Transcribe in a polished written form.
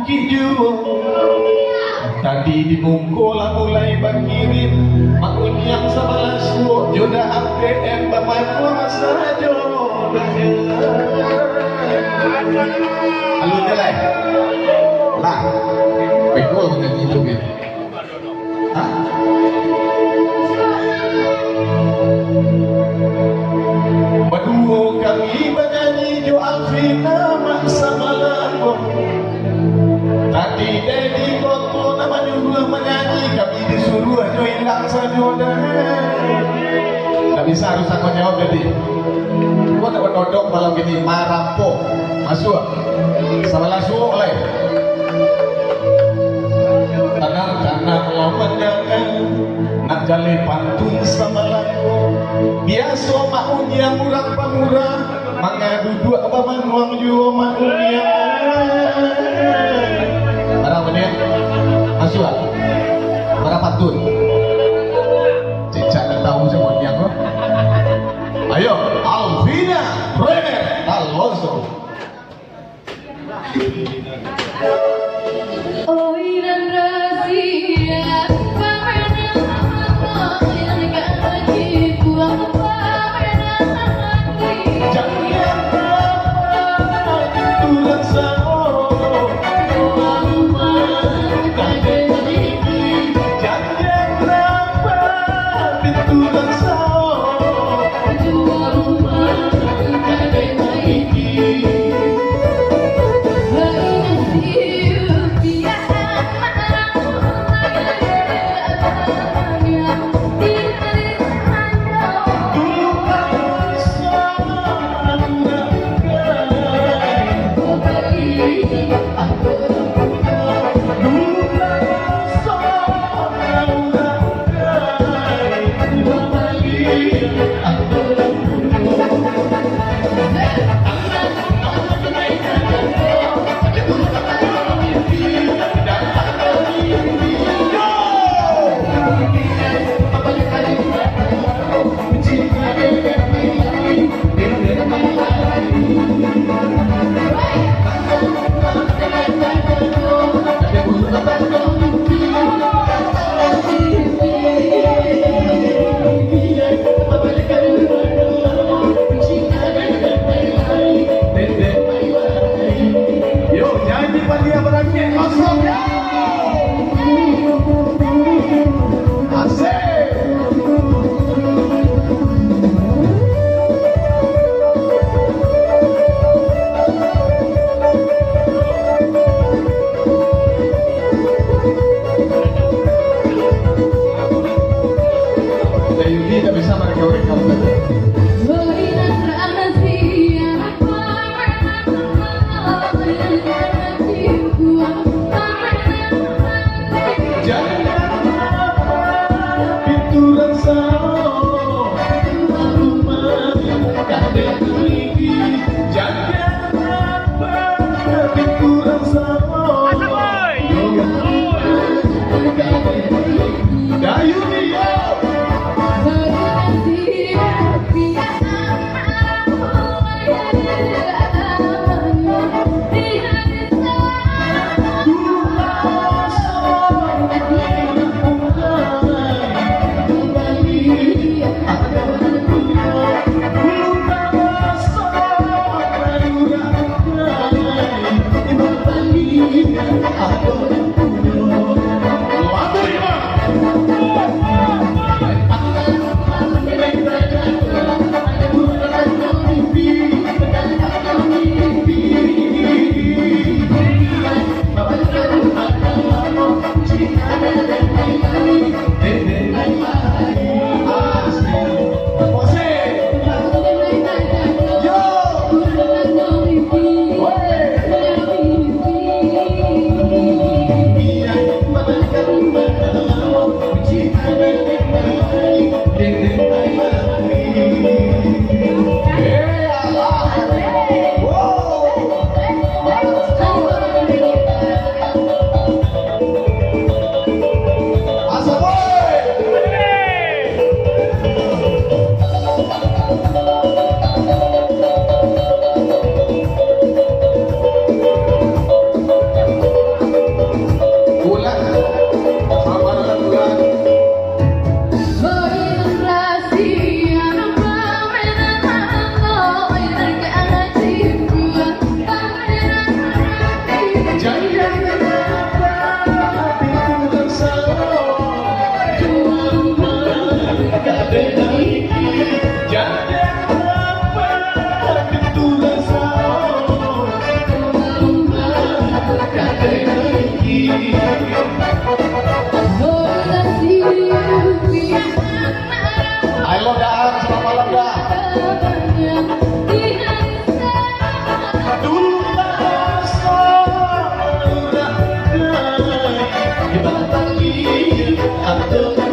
kijuo tadi dibungkul mulai bakirin makun yang sama lasu joda APM bapak kuasa joda halo jelek lah pekol dengan itu gitu hah berdua kami menyanyi jo Alvina maksa malam tadi Dedi Koto nama juga menyanyi kami disuruh aja hilang saja tak bisa harus aku jawab jadi kau tak berdodok malam ini marampok masuk sama langsung oleh tanam-tanam menyangan nak jale pantun sama lagu biasa maun yang murah-murah mangadu dua paman uang juga maun yang barang menit masuk barang pantun cicak tak tahu semuanya kok ayo Alvina Premier Alonso oh iran rahasia Ayo dah, selamat malam dah. Dulu rasa kita tadi atau